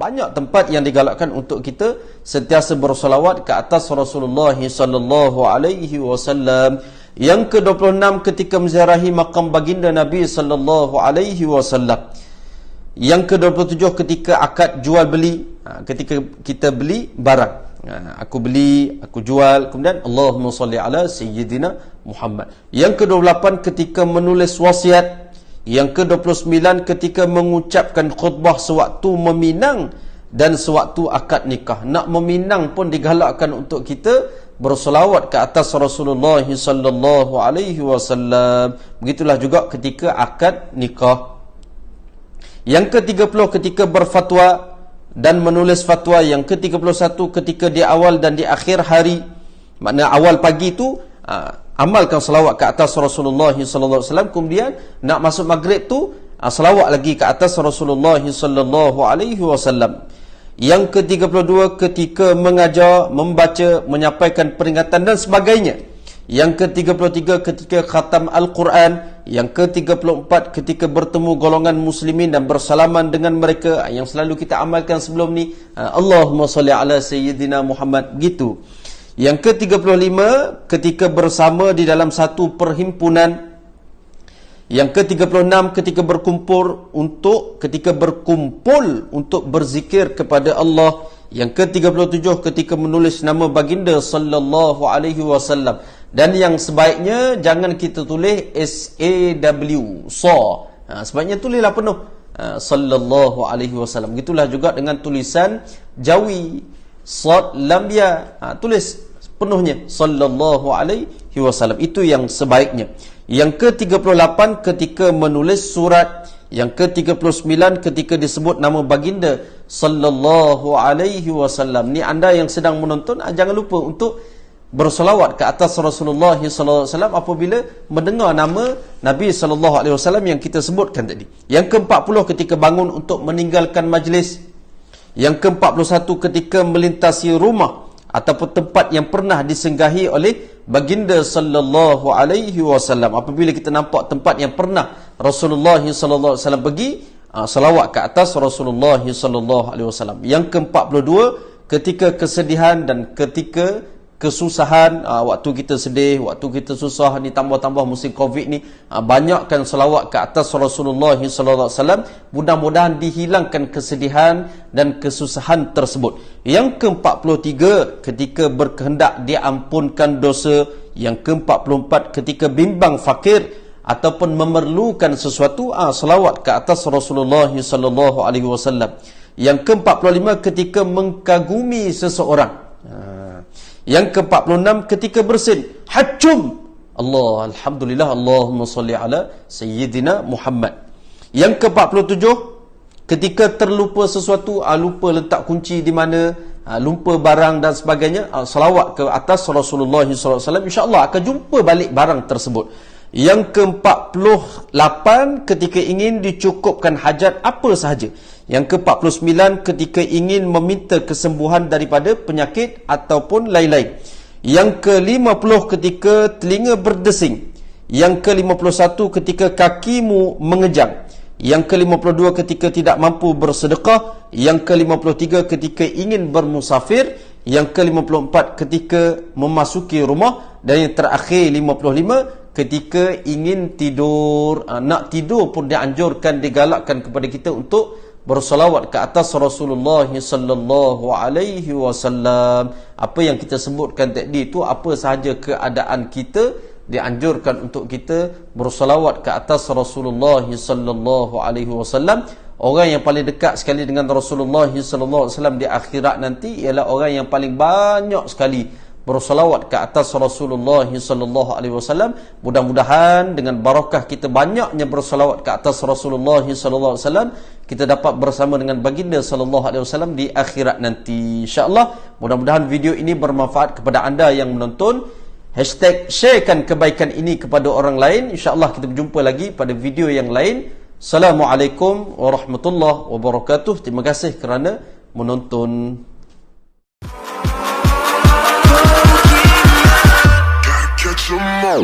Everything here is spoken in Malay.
Banyak tempat yang digalakkan untuk kita sentiasa bersolawat ke atas Rasulullah sallallahu alaihi wasallam. Yang ke-26 ketika menziarahi makam baginda Nabi sallallahu alaihi wasallam. Yang ke-27 ketika akad jual beli, ketika kita beli barang. Aku beli, aku jual, kemudian Allahumma salli ala sayyidina Muhammad. Yang ke-28 ketika menulis wasiat. Yang ke-29 ketika mengucapkan khutbah sewaktu meminang dan sewaktu akad nikah. Nak meminang pun digalakkan untuk kita bersolawat ke atas Rasulullah sallallahu alaihi wasallam. Begitulah juga ketika akad nikah. Yang ke-30 ketika berfatwa dan menulis fatwa. Yang ke-31 ketika di awal dan di akhir hari. Makna awal pagi tu amalkan selawat ke atas Rasulullah sallallahu alaihi wasallam. Kemudian nak masuk maghrib tu selawat lagi ke atas Rasulullah sallallahu alaihi wasallam. Yang ke-32 ketika mengajar, membaca, menyampaikan peringatan dan sebagainya. Yang ke-33 ketika khatam Al-Quran. Yang ke-34 ketika bertemu golongan muslimin dan bersalaman dengan mereka, yang selalu kita amalkan sebelum ni, Allahumma salli ala sayyidina Muhammad, gitu. Yang ke-35 ketika bersama di dalam satu perhimpunan. Yang ke-36 ketika berkumpul untuk berzikir kepada Allah. Yang ke-37 ketika menulis nama baginda sallallahu alaihi wasallam. Dan yang sebaiknya jangan kita tulis SAW, sebaiknya tulislah penuh sallallahu alaihi wasallam. Gitulah juga dengan tulisan Jawi, sad lam ya, tulis penuhnya sallallahu alaihi wasallam. Itu yang sebaiknya. Yang ke-38 ketika menulis surat. Yang ke-39 ketika disebut nama baginda sallallahu alaihi wasallam. Ni anda yang sedang menonton, jangan lupa untuk bersolawat ke atas Rasulullah sallallahu alaihi wasallam apabila mendengar nama Nabi sallallahu alaihi wasallam yang kita sebutkan tadi. Yang ke-40 ketika bangun untuk meninggalkan majlis. Yang ke-41 ketika melintasi rumah ataupun tempat yang pernah disinggahi oleh baginda sallallahu alaihi wasallam. Apabila kita nampak tempat yang pernah Rasulullah sallallahu alaihi wasallam pergi, salawat ke atas Rasulullah sallallahu alaihi wasallam. Yang ke-42 ketika kesedihan dan ketika kesusahan, waktu kita sedih, waktu kita susah ni, tambah-tambah musim Covid ni, banyakkan selawat ke atas Rasulullah sallallahu alaihi wasallam. Mudah-mudahan dihilangkan kesedihan dan kesusahan tersebut. Yang ke-43 ketika berkehendak diampunkan dosa. Yang ke-44 ketika bimbang fakir ataupun memerlukan sesuatu, selawat ke atas Rasulullah sallallahu alaihi wasallam. Yang ke-45 ketika mengkagumi seseorang. Yang ke-46 ketika bersin, hajjum Allah, alhamdulillah, Allahumma salli ala sayyidina Muhammad. Yang ke-47 ketika terlupa sesuatu, lupa letak kunci di mana, lupa barang dan sebagainya, selawat ke atas Rasulullah SAW, insya-Allah akan jumpa balik barang tersebut. Yang ke-48 ketika ingin dicukupkan hajat apa sahaja. Yang ke-49 ketika ingin meminta kesembuhan daripada penyakit ataupun lain-lain. Yang ke-50 ketika telinga berdesing. Yang ke-51 ketika kakimu mengejang. Yang ke-52 ketika tidak mampu bersedekah. Yang ke-53 ketika ingin bermusafir. Yang ke-54 ketika memasuki rumah. Dan yang terakhir 55 ketika ingin tidur. Nak tidur pun dianjurkan, digalakkan kepada kita untuk bersolawat ke atas Rasulullah sallallahu alaihi wasallam. Apa yang kita sebutkan tadi itu, apa sahaja keadaan kita, dianjurkan untuk kita bersolawat ke atas Rasulullah sallallahu alaihi wasallam. Orang yang paling dekat sekali dengan Rasulullah sallallahu alaihi wasallam di akhirat nanti ialah orang yang paling banyak sekali bersolawat ke atas Rasulullah sallallahu alaihi wasallam. Mudah-mudahan dengan barakah kita banyaknya bersolawat ke atas Rasulullah sallallahu alaihi wasallam, kita dapat bersama dengan baginda sallallahu alaihi wasallam di akhirat nanti, insya-Allah. Mudah-mudahan video ini bermanfaat kepada anda yang menonton. #sharekan kebaikan ini kepada orang lain. Insya-Allah kita berjumpa lagi pada video yang lain. Assalamualaikum warahmatullahi wabarakatuh. Terima kasih kerana menonton. Catch 'em all.